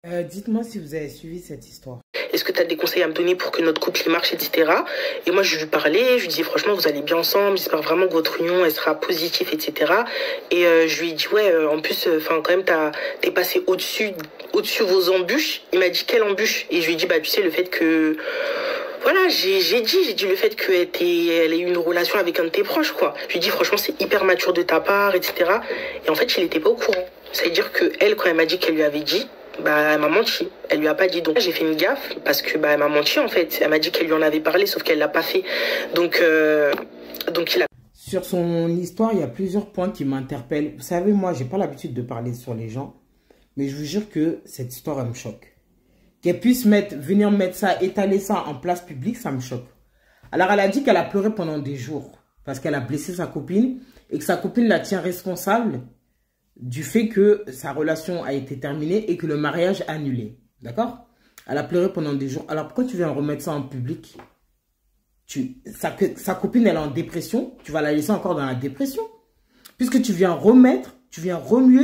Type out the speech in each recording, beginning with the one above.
Dites-moi si vous avez suivi cette histoire. Est-ce que tu as des conseils à me donner pour que notre couple il marche, etc. Et moi, je lui parlais, je lui disais, franchement, vous allez bien ensemble, j'espère vraiment que votre union, elle sera positive, etc. Et je lui ai dit, ouais, en plus, quand même, t'es passé au-dessus vos embûches. Il m'a dit, quelle embûche? Et je lui ai dit, bah, tu sais, le fait que... Voilà, j'ai dit le fait qu'elle ait eu une relation avec un de tes proches, quoi. Je lui ai dit, franchement, c'est hyper mature de ta part, etc. Et en fait, il était pas au courant. C'est-à-dire que elle, quand elle m'a dit qu'elle lui avait dit, bah, elle m'a menti. Elle lui a pas dit. Donc, j'ai fait une gaffe parce que, bah, elle m'a menti, en fait. Elle m'a dit qu'elle lui en avait parlé, sauf qu'elle l'a pas fait. Donc il a... Sur son histoire, il y a plusieurs points qui m'interpellent. Vous savez, moi, j'ai pas l'habitude de parler sur les gens. Mais je vous jure que cette histoire, elle me choque. Qu'elle puisse venir mettre ça, étaler ça en place publique, ça me choque. Alors, elle a dit qu'elle a pleuré pendant des jours parce qu'elle a blessé sa copine et que sa copine la tient responsable du fait que sa relation a été terminée et que le mariage annulé. D'accord? Elle a pleuré pendant des jours. Alors, pourquoi tu viens remettre ça en public? Sa copine, elle est en dépression. Tu vas la laisser encore dans la dépression. Puisque tu viens remuer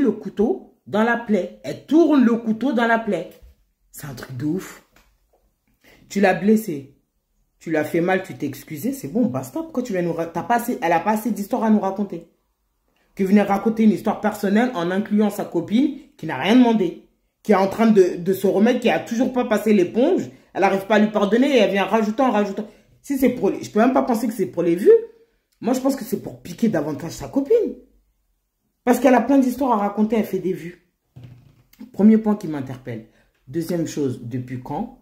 le couteau dans la plaie. Elle tourne le couteau dans la plaie. C'est un truc de ouf. Tu l'as blessée. Tu l'as fait mal, tu t'es excusé. C'est bon, basta. Pourquoi tu viens nous raconter? Elle n'a pas assez d'histoire à nous raconter. Que venir raconter une histoire personnelle en incluant sa copine qui n'a rien demandé. Qui est en train de se remettre, qui n'a toujours pas passé l'éponge. Elle n'arrive pas à lui pardonner et elle vient rajoutant, rajoutant. Si c'est pour je peux même pas penser que c'est pour les vues. Moi, je pense que c'est pour piquer davantage sa copine. Parce qu'elle a plein d'histoires à raconter, elle fait des vues. Premier point qui m'interpelle. Deuxième chose, depuis quand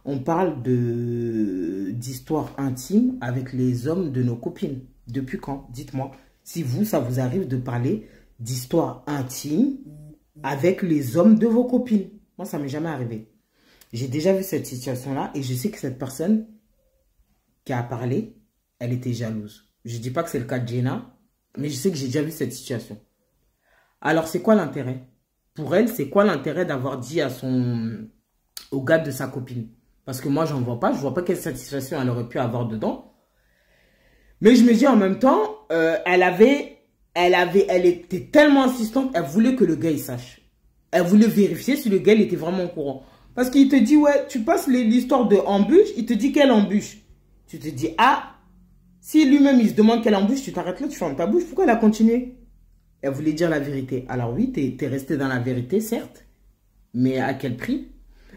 on parle d'histoires intimes avec les hommes de nos copines? Depuis quand? Dites-moi. Si vous, ça vous arrive de parler d'histoires intimes avec les hommes de vos copines. Moi, ça ne m'est jamais arrivé. J'ai déjà vu cette situation-là et je sais que cette personne qui a parlé, elle était jalouse. Je ne dis pas que c'est le cas de Jenna, mais je sais que j'ai déjà vu cette situation. Alors, c'est quoi l'intérêt? Pour elle, c'est quoi l'intérêt d'avoir dit au gars de sa copine? Parce que moi, j'en vois pas. Je vois pas quelle satisfaction elle aurait pu avoir dedans. Mais je me dis en même temps, elle était tellement insistante, elle voulait que le gars il sache. Elle voulait vérifier si le gars il était vraiment au courant. Parce qu'il te dit, ouais, tu passes l'histoire de embûche, il te dit quelle embûche. Tu te dis, ah, si lui-même il se demande quelle embûche, tu t'arrêtes là, tu fermes ta bouche. Pourquoi elle a continué? Elle voulait dire la vérité. Alors oui, t'es resté dans la vérité, certes, mais à quel prix?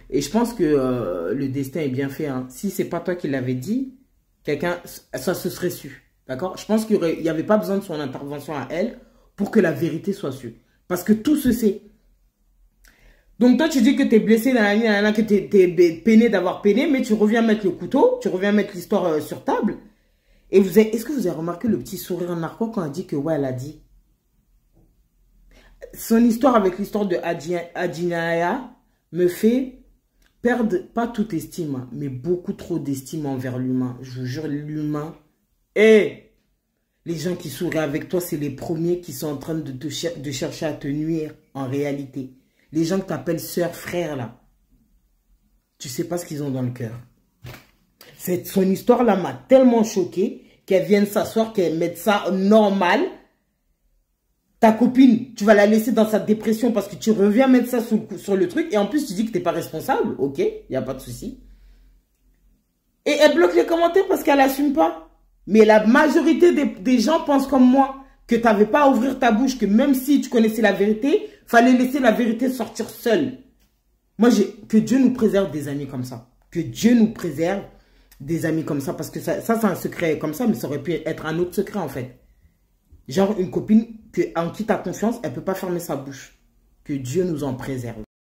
Et je pense que le destin est bien fait. Hein. Si c'est pas toi qui l'avais dit, quelqu'un, ça se serait su. D'accord? Je pense qu'il n'y avait pas besoin de son intervention à elle pour que la vérité soit sue. Parce que tout se sait. Donc toi, tu dis que tu es blessé dans la nuit, que tu es peiné d'avoir peiné, mais tu reviens mettre le couteau, tu reviens mettre l'histoire sur table. Et est-ce que vous avez remarqué le petit sourire narquois quand elle dit que ouais, elle a dit? Son histoire avec l'histoire de Adinaya me fait perdre, pas toute estime, mais beaucoup trop d'estime envers l'humain. Je vous jure, l'humain. Et les gens qui sourient avec toi, c'est les premiers qui sont en train de chercher à te nuire en réalité. Les gens que tu appelles sœur, frère, là. Tu sais pas ce qu'ils ont dans le cœur. Son histoire-là m'a tellement choqué qu'elle vienne s'asseoir, qu'elle mette ça normal. Ta copine, tu vas la laisser dans sa dépression parce que tu reviens mettre ça sur le truc. Et en plus, tu dis que tu n'es pas responsable. Ok, il n'y a pas de souci. Et elle bloque les commentaires parce qu'elle n'assume pas. Mais la majorité des gens pensent comme moi. Que tu n'avais pas à ouvrir ta bouche. Que même si tu connaissais la vérité, fallait laisser la vérité sortir seule. Moi, que Dieu nous préserve des amis comme ça. Que Dieu nous préserve des amis comme ça. Parce que ça c'est un secret comme ça. Mais ça aurait pu être un autre secret en fait. Genre une copine en qui tu as confiance, elle ne peut pas fermer sa bouche. Que Dieu nous en préserve.